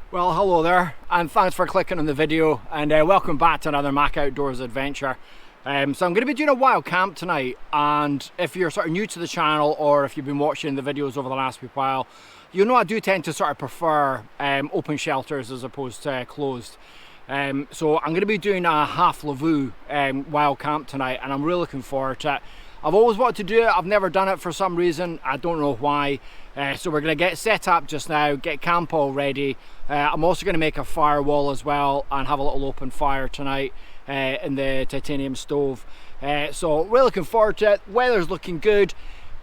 Well, hello there, and thanks for clicking on the video, and welcome back to another Mac Outdoors adventure. So I'm going to be doing a wild camp tonight, and if you're sort of new to the channel or if you've been watching the videos over the last wee while, you know I do tend to sort of prefer open shelters as opposed to closed. So I'm going to be doing a half Lavvu wild camp tonight, and I'm really looking forward to it. I've always wanted to do it, I've never done it for some reason, I don't know why. So we're going to get set up just now, get camp all ready. I'm also going to make a firewall as well and have a little open fire tonight in the titanium stove. So we're looking forward to it. Weather's looking good.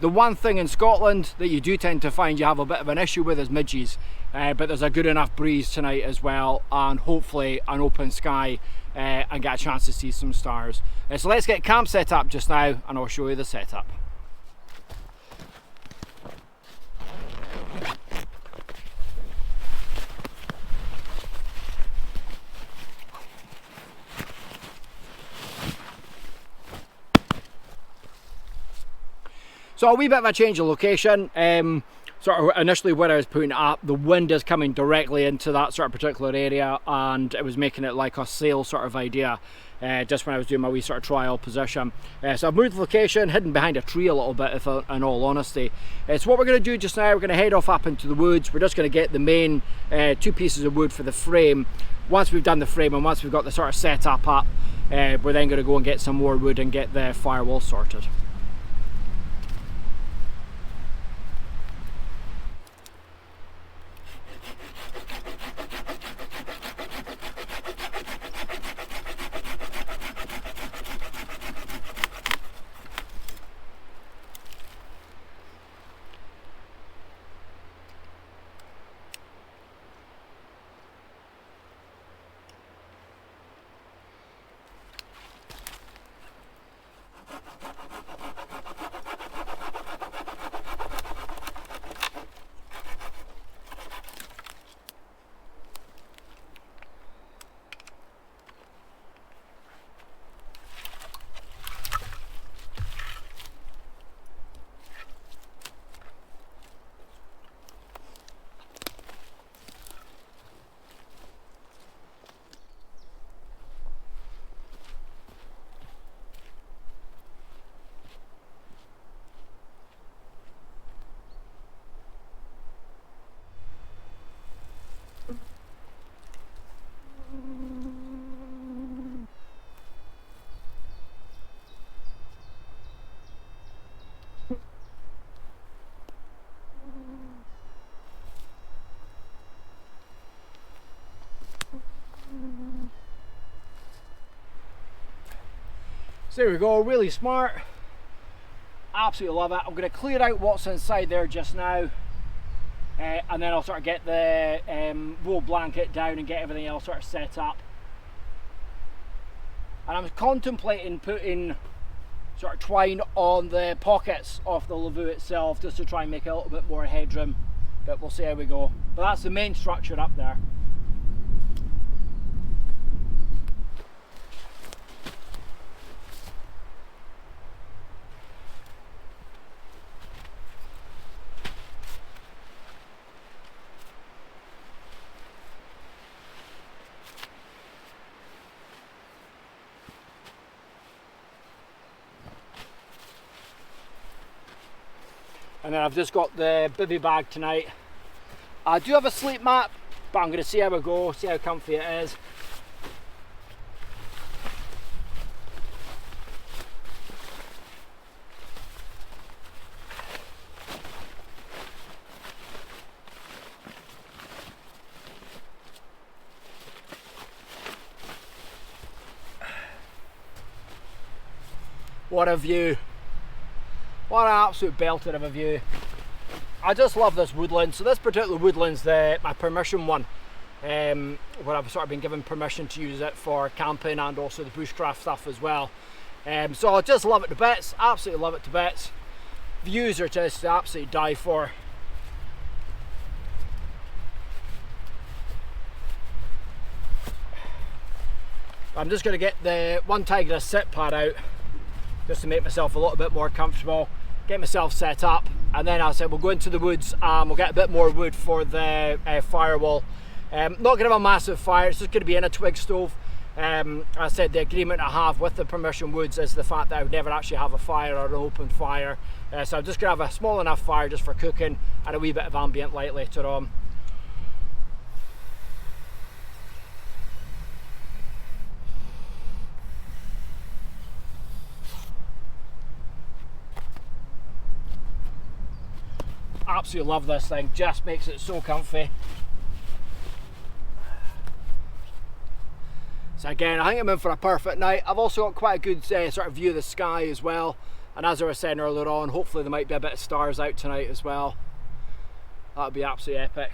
The one thing in Scotland that you do tend to find you have a bit of an issue with is midges, but there's a good enough breeze tonight as well, and hopefully an open sky and get a chance to see some stars. So let's get camp set up just now and I'll show you the setup. So a wee bit of a change of location. Sort of initially where I was putting it up, the wind is coming directly into that sort of particular area, and it was making it like a sail sort of idea just when I was doing my wee sort of trial position. So I've moved the location, hidden behind a tree a little bit, if in all honesty. So what we're going to do just now, we're going to head off up into the woods. We're just going to get the main two pieces of wood for the frame. Once we've done the frame and once we've got the sort of setup up, we're then going to go and get some more wood and get the firewall sorted. So there we go, really smart, absolutely love it. I'm going to clear out what's inside there just now, and then I'll sort of get the wool blanket down and get everything else sort of set up. And I'm contemplating putting sort of twine on the pockets of the Lavvu itself just to try and make a little bit more headroom, but we'll see how we go. But that's the main structure up there. And then I've just got the bivvy bag tonight. I do have a sleep mat, but I'm going to see how we go, see how comfy it is. What a view. What an absolute belter of a view. I just love this woodland. So this particular woodland's my permission one, where I've sort of been given permission to use it for camping and also the bushcraft stuff as well. So I just love it to bits, absolutely love it to bits. Views are just to absolutely die for. I'm just going to get the one Tiger sit pad out just to make myself a little bit more comfortable, get myself set up, and then I said we'll go into the woods and we'll get a bit more wood for the firewall. Not going to have a massive fire, it's just going to be in a twig stove. I said the agreement I have with the Permission Woods is the fact that I would never actually have a fire or an open fire. So I'm just going to have a small enough fire just for cooking and a wee bit of ambient light later on. Absolutely love this thing, just makes it so comfy. So again, I think I'm in for a perfect night. I've also got quite a good sort of view of the sky as well. And as I was saying earlier on, hopefully there might be a bit of stars out tonight as well. That would be absolutely epic.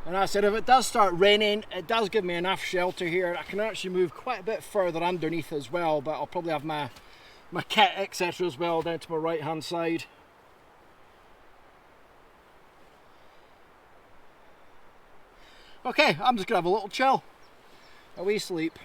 And I said, if it does start raining, it does give me enough shelter here. I can actually move quite a bit further underneath as well, but I'll probably have my kit, etc. as well down to my right hand side. Okay, I'm just gonna have a little chill, a wee sleep.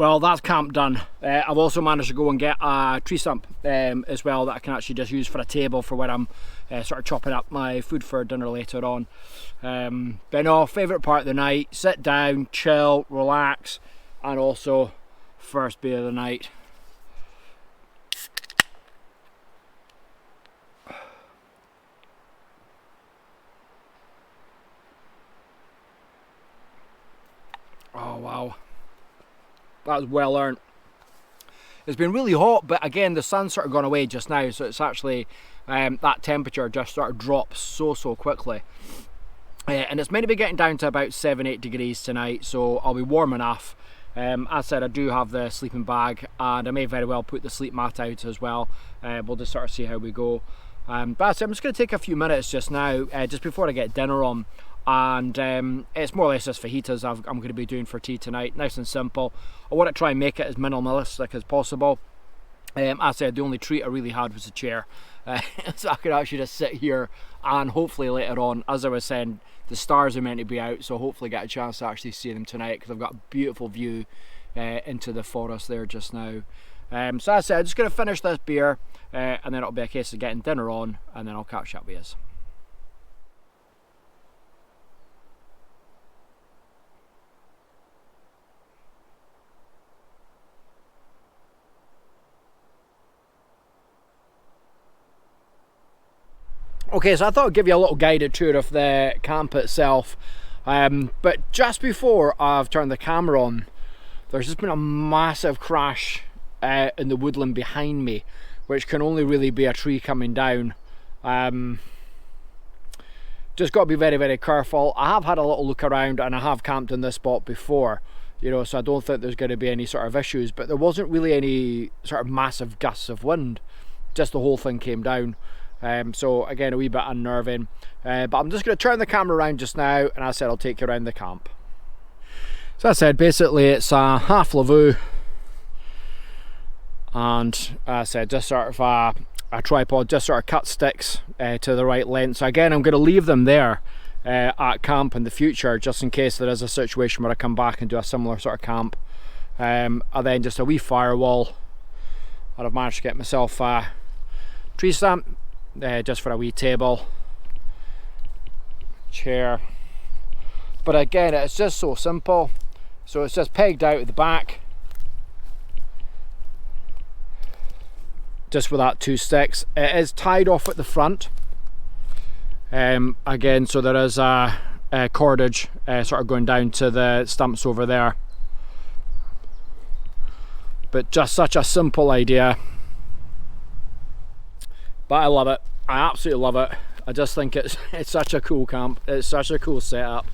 Well, that's camp done. I've also managed to go and get a tree stump as well that I can actually just use for a table for when I'm sort of chopping up my food for dinner later on. But no, favourite part of the night, sit down, chill, relax, and also first beer of the night. Oh wow, that was well earned. It's been really hot, but again the sun's sort of gone away just now, so it's actually that temperature just sort of drops so quickly. And it's meant to be getting down to about 7-8 degrees tonight, so I'll be warm enough. As I said, I do have the sleeping bag, and I may very well put the sleep mat out as well. We'll just sort of see how we go. But as I said, I'm just going to take a few minutes just now, just before I get dinner on. And it's more or less just fajitas I'm going to be doing for tea tonight. Nice and simple. I want to try and make it as minimalistic as possible. As I said, the only treat I really had was a chair. So I could actually just sit here, and hopefully later on, as I was saying, the stars are meant to be out, so hopefully get a chance to actually see them tonight, because I've got a beautiful view into the forest there just now. So as I said, I'm just going to finish this beer, and then it'll be a case of getting dinner on, and then I'll catch up with you. Okay, so I thought I'd give you a little guided tour of the camp itself, but just before I've turned the camera on, there's just been a massive crash in the woodland behind me, which can only really be a tree coming down. Just got to be very careful. I have had a little look around, and I have camped in this spot before, you know, so I don't think there's going to be any sort of issues, but there wasn't really any sort of massive gusts of wind, just the whole thing came down. So again, a wee bit unnerving, but I'm just going to turn the camera around just now, and as I said, I'll take you around the camp. So as I said, basically it's a half Lavvu, and as I said, just sort of a tripod, just sort of cut sticks to the right length. So again, I'm going to leave them there at camp in the future, just in case there is a situation where I come back and do a similar sort of camp. And then just a wee firewall, and I've managed to get myself a tree stump, just for a wee table, chair. But again, it's just so simple. So it's just pegged out at the back, just with that 2 sticks. It is tied off at the front. Again, so there is a cordage sort of going down to the stumps over there. But just such a simple idea. But I love it. I absolutely love it. I just think it's such a cool camp. It's such a cool setup.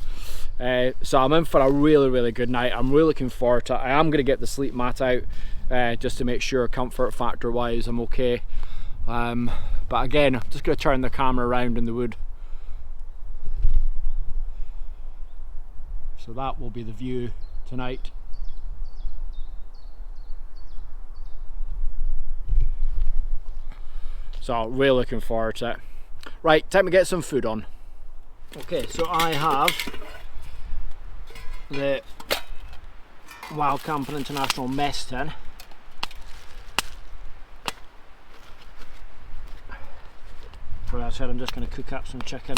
So I'm in for a really good night. I'm really looking forward to it. I am going to get the sleep mat out just to make sure comfort factor wise I'm okay. But again, I'm just going to turn the camera around in the wood. So that will be the view tonight. So really looking forward to it. Right, time to get some food on. Okay, so I have the Wild Camping International mess tin. As I said, I'm just going to cook up some chicken.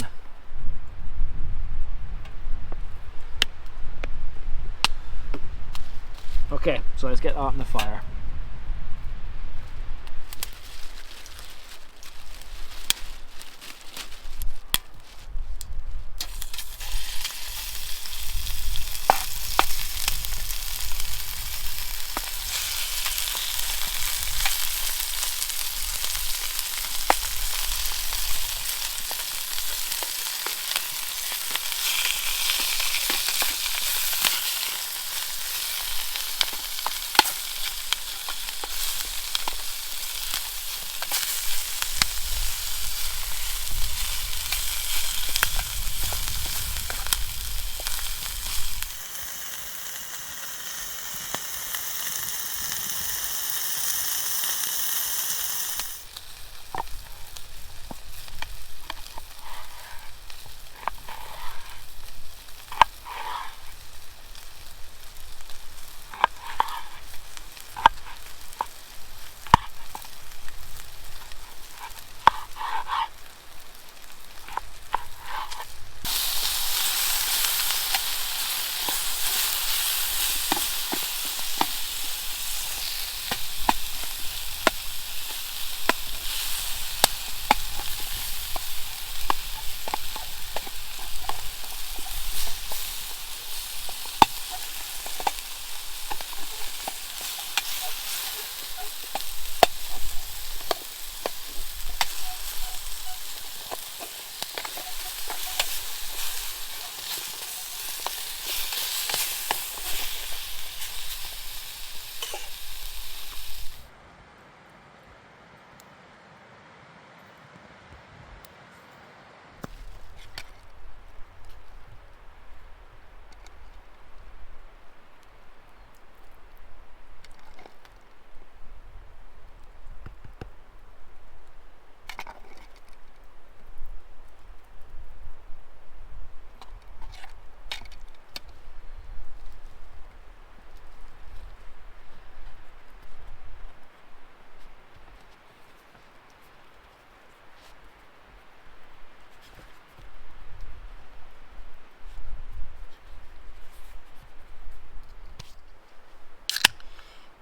Okay, so let's get that on the fire.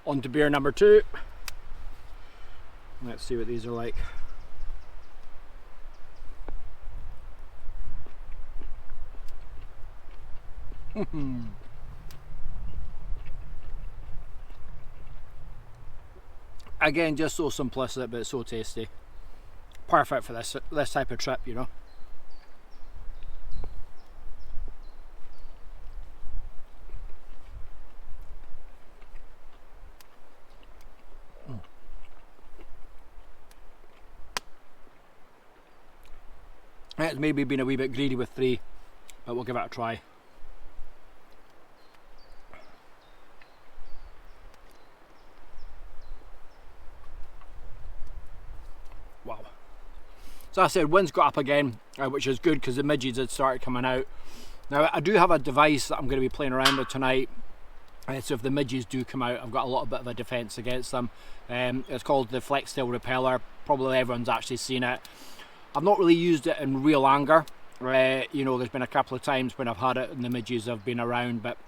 On to beer number 2. Let's see what these are like. Again, just so simplistic, but so tasty. Perfect for this type of trip, you know. It's maybe been a wee bit greedy with 3, but we'll give it a try. Wow. So I said, wind's got up again, which is good because the midges had started coming out. Now I do have a device that I'm going to be playing around with tonight. So if the midges do come out, I've got a little bit of a defence against them. It's called the Flex Tail Repeller. Probably everyone's actually seen it. I've not really used it in real anger. You know, there's been a couple of times when I've had it and the midges have been around, but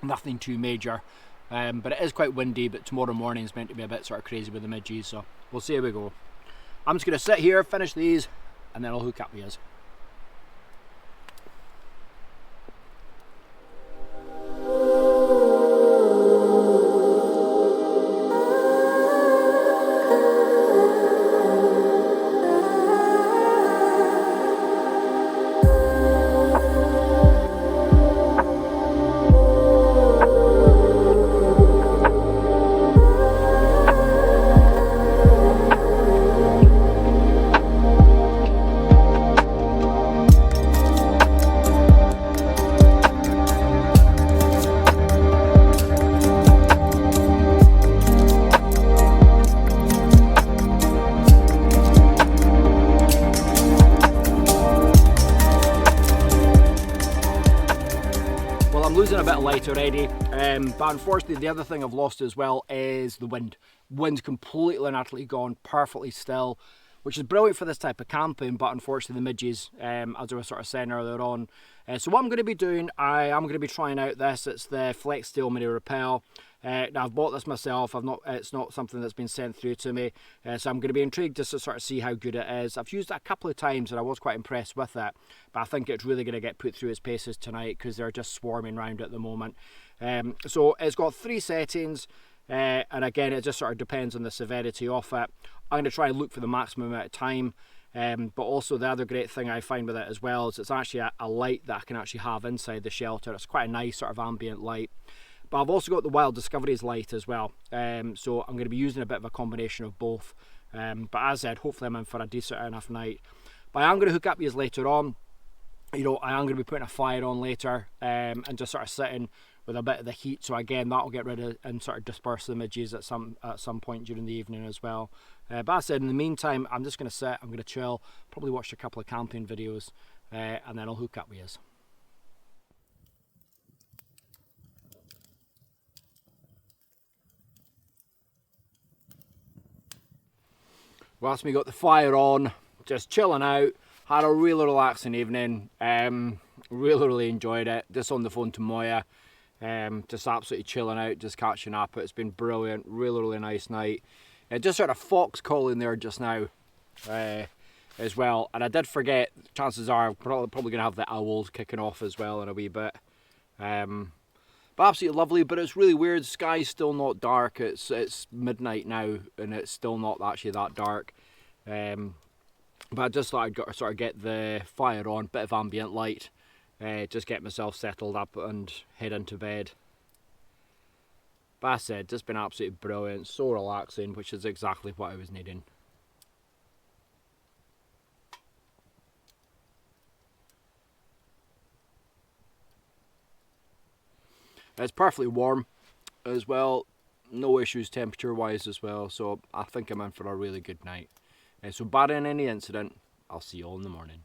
nothing too major. But it is quite windy, but tomorrow morning is meant to be a bit sort of crazy with the midges, so we'll see how we go. I'm just going to sit here, finish these, and then I'll hook up with us. Losing a bit of light already, but unfortunately the other thing I've lost as well is the wind. Wind's completely and utterly gone, perfectly still, which is brilliant for this type of camping, but unfortunately the midges, as I was sort of saying earlier on. So what I'm going to be doing, I am going to be trying out this. It's the Flex Tail Mini Repel. Now I've bought this myself. It's not something that's been sent through to me, so I'm going to be intrigued just to sort of see how good it is. I've used it a couple of times and I was quite impressed with it, but I think it's really going to get put through its paces tonight because they're just swarming around at the moment. So it's got 3 settings, and again it just sort of depends on the severity of it. I'm going to try and look for the maximum amount of time. But also the other great thing I find with it as well is it's actually a light that I can actually have inside the shelter. It's quite a nice sort of ambient light. But I've also got the Wild Discoveries light as well, so I'm going to be using a bit of a combination of both. But as I said, hopefully I'm in for a decent enough night. But I am going to hook up these later on. You know, I am going to be putting a fire on later, and just sort of sitting with a bit of the heat. So again, that'll get rid of and sort of disperse the midges at some point during the evening as well. But as I said, in the meantime, I'm just going to sit, I'm going to chill, probably watch a couple of camping videos, and then I'll hook up with us. Whilst we got the fire on, just chilling out, had a really relaxing evening, really enjoyed it, just on the phone to Moya, just absolutely chilling out, just catching up. It's been brilliant, really nice night. Just sort of fox calling there just now as well, and I did forget, chances are I'm probably going to have the owls kicking off as well in a wee bit. But absolutely lovely, but it's really weird. The sky's still not dark. It's midnight now, and it's still not actually that dark. But I just thought I'd got to sort of get the fire on, bit of ambient light, just get myself settled up and head into bed. But as I said, just been absolutely brilliant, so relaxing, which is exactly what I was needing. It's perfectly warm as well, no issues temperature wise as well, so I think I'm in for a really good night. So barring any incident, I'll see you all in the morning.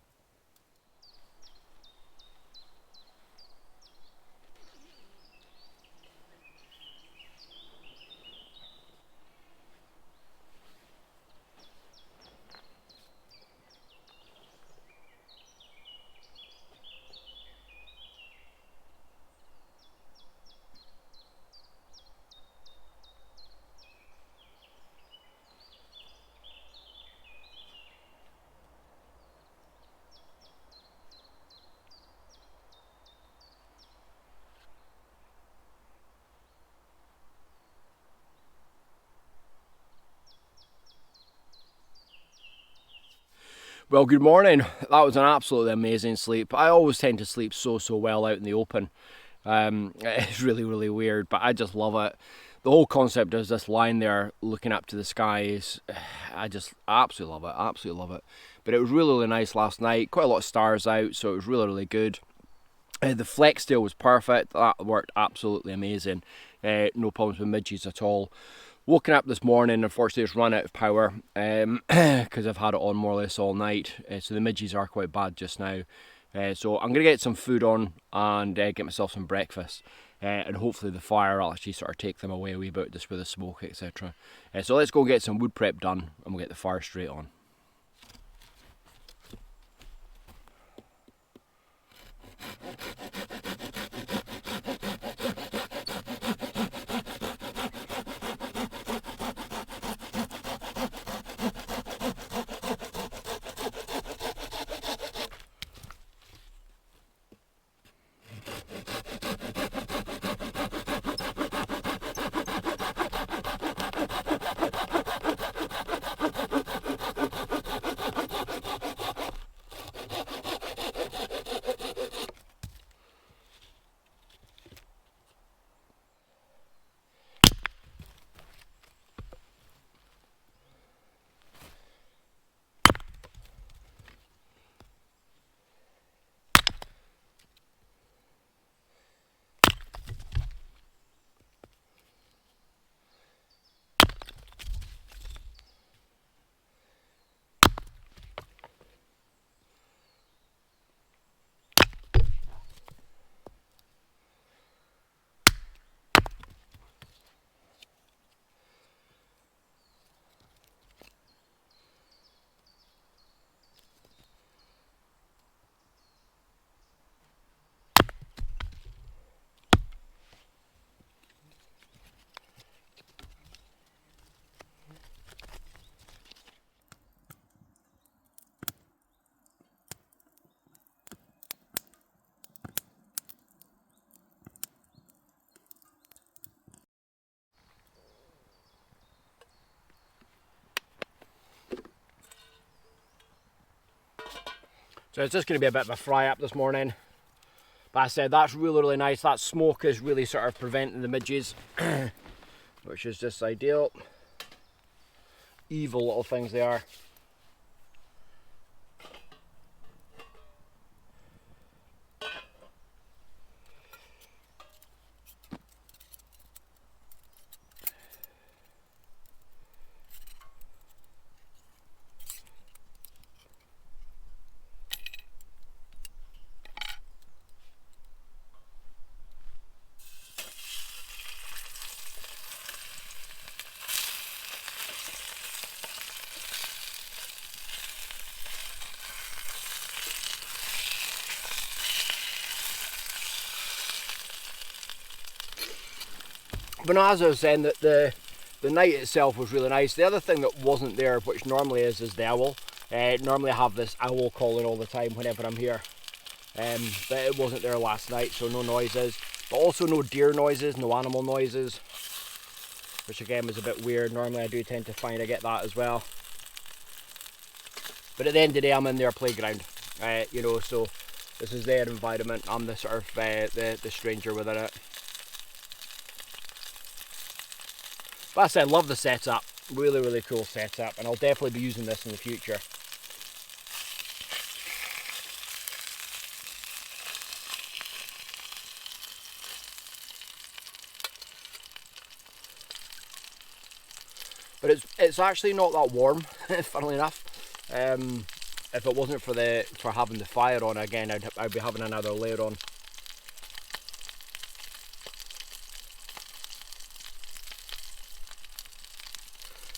Well, good morning. That was an absolutely amazing sleep. I always tend to sleep so well out in the open. It's really weird, but I just love it. The whole concept is this lying there looking up to the skies. I just absolutely love it, absolutely love it. But it was really nice last night. Quite a lot of stars out, so it was really good. The flex tail was perfect. That worked absolutely amazing. No problems with midges at all. Woken up this morning, unfortunately it's run out of power because I've had it on more or less all night, so the midges are quite bad just now. So I'm going to get some food on and get myself some breakfast, and hopefully the fire will actually sort of take them away a wee bit just with the smoke, etc. So let's go get some wood prep done and we'll get the fire straight on. So it's just going to be a bit of a fry up this morning. But I said that's really nice. That smoke is really sort of preventing the midges, which is just ideal. Evil little things they are. But no, as I was saying, that the night itself was really nice. The other thing that wasn't there, which normally is the owl. Normally I have this owl calling all the time whenever I'm here. But it wasn't there last night, so no noises. But also no deer noises, no animal noises. Which again was a bit weird. Normally I do tend to find I get that as well. But at the end of the day, I'm in their playground. You know, so this is their environment. I'm the sort of the stranger within it. But I said, love the setup. Really cool setup, and I'll definitely be using this in the future. But it's actually not that warm, funnily enough. If it wasn't for having the fire on again, I'd be having another layer on.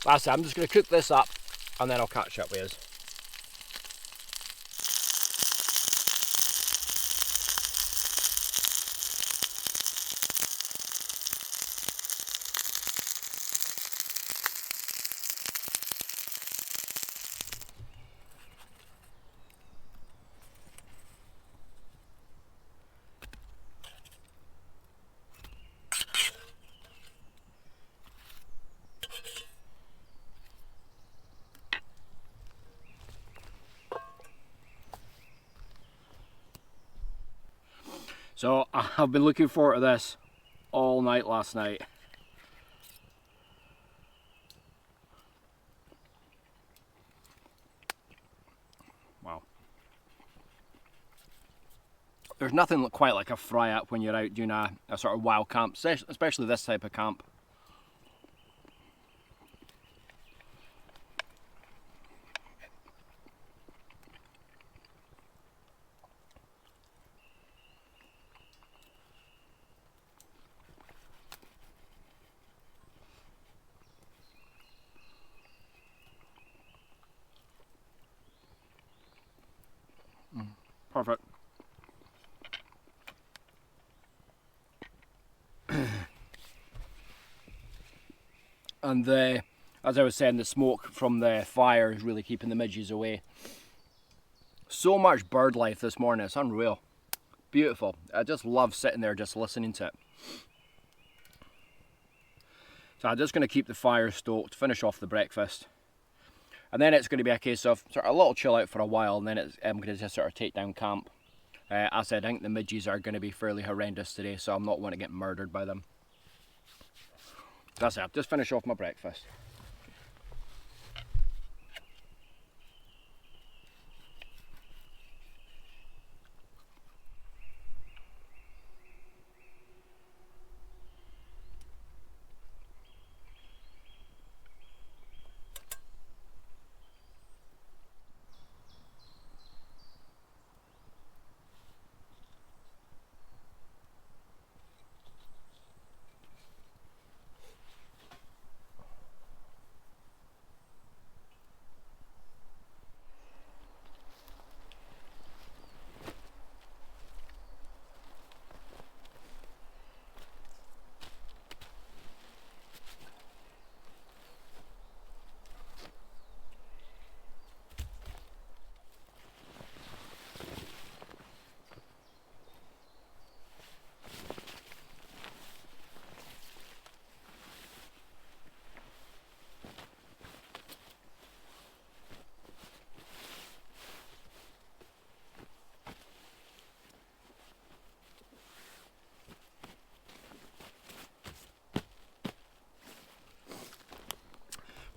That's it, I'm just going to cook this up and then I'll catch up with us. So I've been looking forward to this all night last night. Wow. There's nothing quite like a fry up when you're out doing a sort of wild camp, especially this type of camp. Perfect. And as I was saying, the smoke from the fire is really keeping the midges away. So much bird life this morning, it's unreal. Beautiful. I just love sitting there just listening to it. So I'm just going to keep the fire stoked, finish off the breakfast. And then it's going to be a case of sort of a little chill out for a while, and then I'm going to just sort of take down camp. As I said, I think the midges are going to be fairly horrendous today, so I'm not want to get murdered by them. That's it, just finish off my breakfast.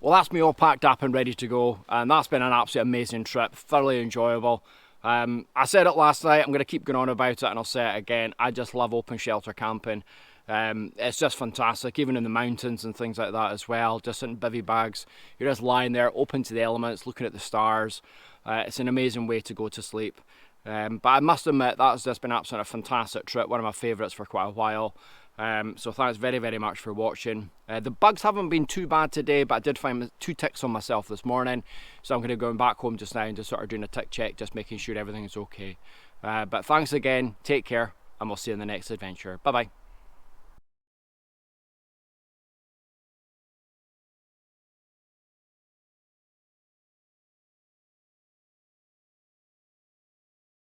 Well, that's me all packed up and ready to go, and that's been an absolutely amazing trip, thoroughly enjoyable. I said it last night, I'm going to keep going on about it, and I'll say it again. I just love open shelter camping. It's just fantastic, even in the mountains and things like that as well, just in bivvy bags. You're just lying there, open to the elements, looking at the stars. It's an amazing way to go to sleep. But I must admit, that's just been absolutely a fantastic trip, one of my favourites for quite a while. So thanks very, very much for watching. The bugs haven't been too bad today, but I did find 2 ticks on myself this morning. So I'm going to go back home just now and just sort of doing a tick check, just making sure everything is okay. But thanks again, take care, and we'll see you in the next adventure. Bye bye.